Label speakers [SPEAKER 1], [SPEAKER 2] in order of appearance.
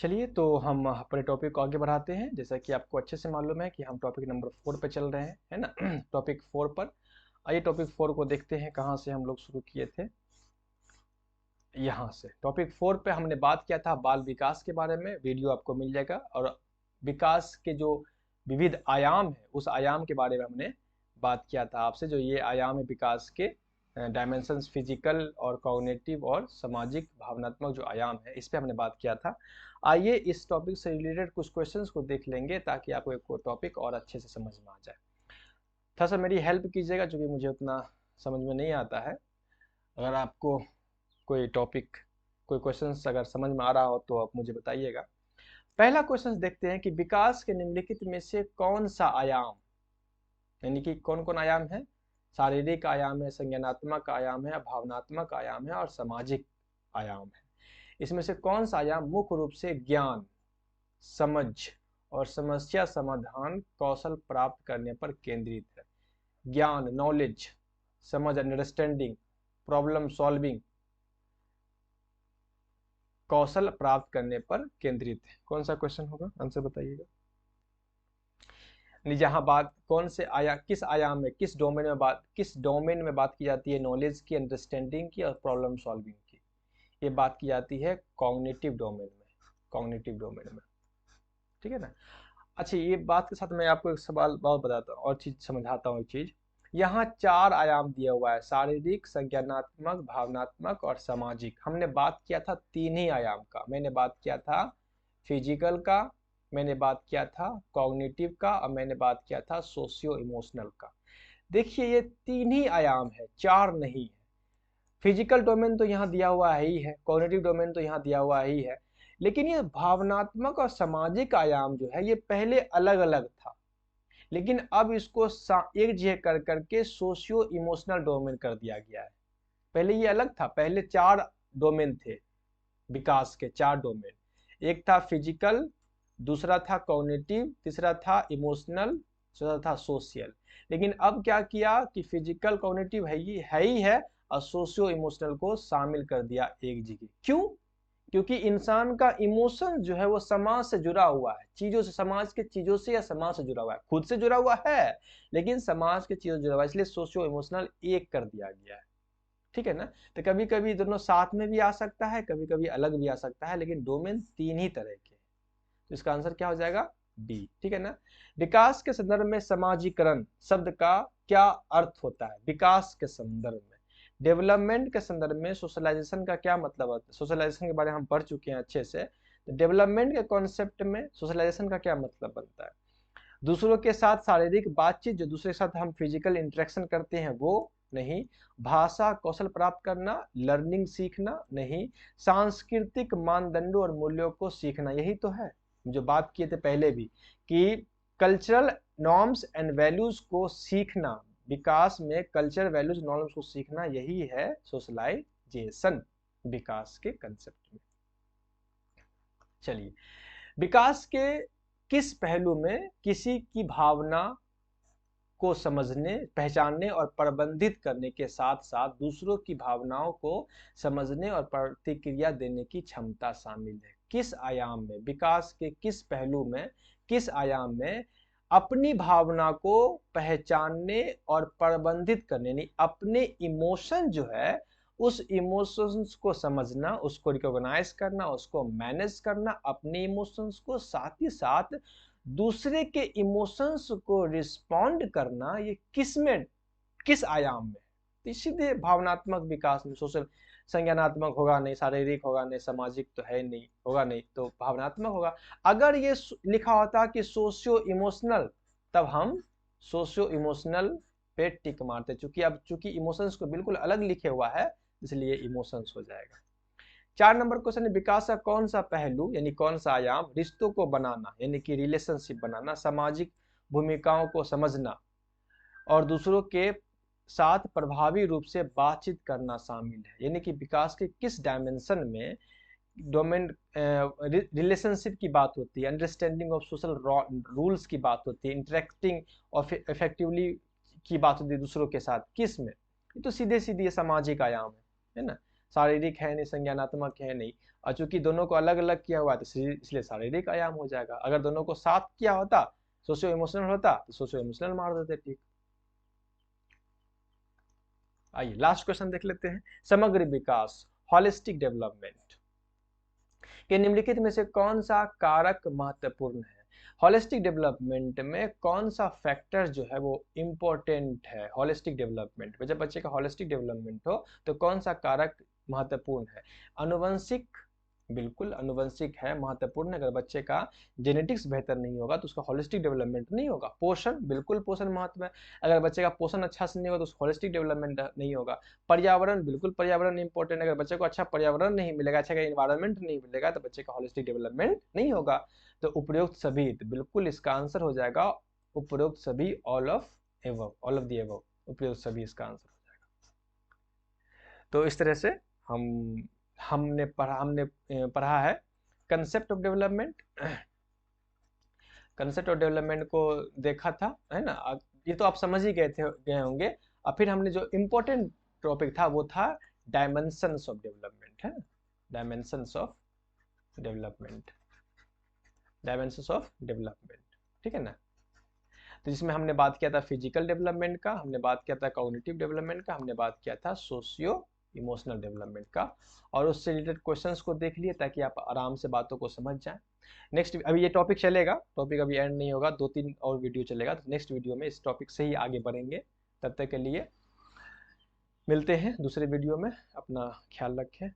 [SPEAKER 1] चलिए तो हम अपने टॉपिक को आगे बढ़ाते हैं। जैसा कि आपको अच्छे से मालूम है कि हम टॉपिक नंबर 4 पे चल रहे हैं, है ना। टॉपिक 4 पर आइए, टॉपिक 4 को देखते हैं कहाँ से हम लोग शुरू किए थे। यहाँ से टॉपिक 4 पे हमने बात किया था बाल विकास के बारे में। वीडियो आपको मिल जाएगा और विकास के जो विविध आयाम है उस आयाम के बारे में हमने बात किया था आपसे। जो ये आयाम है विकास के डायमेंशंस, फिजिकल और कॉग्निटिव और सामाजिक भावनात्मक जो आयाम है, इस पे हमने बात किया था। आइए इस टॉपिक से रिलेटेड कुछ क्वेश्चंस को देख लेंगे ताकि आपको एक टॉपिक और अच्छे से समझ में आ जाए। थोड़ा सा मेरी हेल्प कीजिएगा क्योंकि मुझे उतना समझ में नहीं आता है। अगर आपको कोई टॉपिक, कोई क्वेश्चंस अगर समझ में आ रहा हो तो आप मुझे बताइएगा। पहला क्वेश्चन देखते हैं कि विकास के निम्नलिखित में से कौन सा आयाम, यानी कि कौन कौन आयाम है, शारीरिक आयाम है, संज्ञानात्मक आयाम है, भावनात्मक आयाम है और सामाजिक आयाम है। इसमें से कौन सा आयाम मुख्य रूप से ज्ञान, समझ और समस्या समाधान कौशल प्राप्त करने पर केंद्रित है। ज्ञान, नॉलेज, समझ, अंडरस्टैंडिंग, प्रॉब्लम सॉल्विंग, कौशल प्राप्त करने पर केंद्रित है। कौन सा क्वेश्चन होगा, आंसर बताइएगा। जहां बात कौन से किस आयाम में, किस डोमेन में बात की जाती है, नॉलेज की, अंडरस्टैंडिंग की और प्रॉब्लम सॉल्विंग की। ये बात की जाती है कॉग्निटिव डोमेन में, कॉग्निटिव डोमेन में, ठीक है ना। अच्छा, ये बात के साथ मैं आपको एक सवाल बहुत बताता हूँ और चीज समझाता हूँ। एक चीज यहाँ 4 आयाम दिया हुआ है, शारीरिक, संज्ञानात्मक, भावनात्मक और सामाजिक। हमने बात किया था 3 ही आयाम का। मैंने बात किया था फिजिकल का, मैंने बात किया था कॉग्निटिव का और मैंने बात किया था सोशियो इमोशनल का। देखिए ये 3 ही आयाम है, 4 नहीं है। फिजिकल डोमेन तो यहाँ दिया हुआ ही है, कॉग्निटिव डोमेन तो यहाँ दिया हुआ ही है, लेकिन ये भावनात्मक और सामाजिक आयाम जो है ये पहले अलग अलग था, लेकिन अब इसको एक जगह कर करके सोशियो इमोशनल डोमेन कर दिया गया है। पहले ये अलग था, पहले 4 डोमेन थे विकास के, 4 डोमेन। एक था फिजिकल, दूसरा था कॉग्निटिव, तीसरा था इमोशनल, चौथा था सोशल। लेकिन अब क्या किया कि फिजिकल, कॉग्निटिव है ही है और सोशियो इमोशनल को शामिल कर दिया एक जगह। क्यों? क्योंकि इंसान का इमोशन जो है वो समाज से जुड़ा हुआ है, चीजों से, समाज के चीजों से या समाज से जुड़ा हुआ है, खुद से जुड़ा हुआ है लेकिन समाज के चीजों से जुड़ा हुआ है, इसलिए सोशियो इमोशनल एक कर दिया गया है, ठीक है ना। तो कभी कभी दोनों साथ में भी आ सकता है, कभी कभी अलग भी आ सकता है, लेकिन डोमेन 3 ही तरह के। तो इसका आंसर क्या हो जाएगा, बी, ठीक है ना। विकास के संदर्भ में समाजीकरण शब्द का क्या अर्थ होता है विकास के संदर्भ में। डेवलपमेंट के संदर्भ में सोशलाइजेशन का क्या मतलब होता है, सोशलाइजेशन के बारे में हम पढ़ चुके हैं अच्छे से। तो डेवलपमेंट के कॉन्सेप्ट में सोशलाइजेशन का क्या मतलब बनता है, दूसरों के साथ शारीरिक बातचीत, जो दूसरे के साथ हम फिजिकल इंटरेक्शन करते हैं वो नहीं, भाषा कौशल प्राप्त करना, लर्निंग सीखना नहीं, सांस्कृतिक मानदंडों और मूल्यों को सीखना, यही तो है जो बात किए थे पहले भी कि कल्चरल नॉर्म्स एंड वैल्यूज को सीखना। विकास में कल्चर, वैल्यूज, नॉर्म्स को सीखना, यही है सोशलाइजेशन विकास के कंसेप्ट में। चलिए, विकास के किस पहलू में किसी की भावना को समझने, पहचानने और प्रबंधित करने के साथ साथ दूसरों की भावनाओं को समझने और प्रतिक्रिया देने की क्षमता शामिल है। किस आयाम में, विकास के किस पहलू में, किस आयाम में अपनी भावना को पहचानने और प्रबंधित करने, यानी अपने इमोशन जो है उस इमोशंस को समझना, उसको रिकॉग्नाइज करना, उसको मैनेज करना, अपने इमोशंस को, साथ ही साथ दूसरे के इमोशंस को रिस्पॉन्ड करना, ये किस में, किस आयाम में। इसीलिए भावनात्मक विकास में सोशल, संज्ञानात्मक होगा नहीं, शारीरिक होगा नहीं, सामाजिक तो है नहीं, होगा नहीं तो भावनात्मक होगा। अगर ये लिखा होता कि सोशियो इमोशनल, तब हम सोशियो इमोशनल पे टिक मारते, चूंकि इमोशंस को बिल्कुल अलग लिखे हुआ है इसलिए इमोशंस हो जाएगा। 4 नंबर क्वेश्चन है, विकास का कौन सा पहलू यानी कौन सा आयाम रिश्तों को बनाना यानी कि रिलेशनशिप बनाना, सामाजिक भूमिकाओं को समझना और दूसरों के साथ प्रभावी रूप से बातचीत करना शामिल है। यानी कि विकास के किस डायमेंशन में डोमेन, रिलेशनशिप की बात होती है, अंडरस्टैंडिंग ऑफ सोशल रूल्स की बात होती है, इंटरेक्टिंग और इफेक्टिवली की बात होती है दूसरों के साथ, किस में? ये तो सीधे सीधे सामाजिक आयाम है ना। शारीरिक है नहीं, संज्ञानात्मक है नहीं, और चूंकि दोनों को अलग अलग किया हुआ है तो इसलिए शारीरिक आयाम हो जाएगा। अगर दोनों को साथ किया होता, सोशियो इमोशनल होता, तो सोशियो इमोशनल मार देते। ठीक, आइए लास्ट क्वेश्चन देख लेते हैं। समग्र विकास, हॉलिस्टिक डेवलपमेंट के निम्नलिखित में से कौन सा कारक महत्वपूर्ण है? हॉलिस्टिक डेवलपमेंट में कौन सा फैक्टर जो है वो इम्पोर्टेंट है? हॉलिस्टिक डेवलपमेंट में, जब बच्चे का हॉलिस्टिक डेवलपमेंट हो तो कौन सा कारक महत्वपूर्ण है? अनुवंशिक, बिल्कुल अनुवंशिक है, महत्वपूर्ण। अगर बच्चे का जेनेटिक्स बेहतर नहीं होगा तो उसका हॉलिस्टिक डेवलपमेंट नहीं होगा। पोषण, बिल्कुल पोषण महत्व है। अगर बच्चे का पोषण अच्छा से नहीं होगा तो उसका हॉलिस्टिक डेवलपमेंट नहीं होगा। पर्यावरण, बिल्कुल पर्यावरण इंपॉर्टेंट। अगर बच्चे को अच्छा पर्यावरण नहीं मिलेगा, अच्छा इन्वायरमेंट नहीं मिलेगा तो बच्चे का हॉलिस्टिक डेवलपमेंट नहीं होगा। तो उपरोक्त सभी, तो बिल्कुल इसका आंसर हो जाएगा उपरोक्त सभी, all of above, all of the above, उपरोक्त सभी इसका आंसर हो जाएगा। तो इस तरह से हमने पढ़ा है concept of development. Concept of development को देखा था, है ना। ये तो आप समझ ही गए होंगे। और फिर हमने जो इम्पोर्टेंट टॉपिक था वो था डायमेंशंस ऑफ डेवलपमेंट, है ना, dimensions of development, dimensions of development, ठीक है ना। तो जिसमें हमने बात किया था फिजिकल डेवलपमेंट का, हमने बात किया था कॉग्निटिव डेवलपमेंट का, हमने बात किया था सोशियो इमोशनल डेवलपमेंट का, और उससे रिलेटेड क्वेश्चंस को देख लिए ताकि आप आराम से बातों को समझ जाएं। नेक्स्ट, अभी ये टॉपिक चलेगा, टॉपिक अभी एंड नहीं होगा, 2-3 और वीडियो चलेगा, तो नेक्स्ट वीडियो में इस टॉपिक से ही आगे बढ़ेंगे। तब तक के लिए मिलते हैं दूसरे वीडियो में, अपना ख्याल रखें।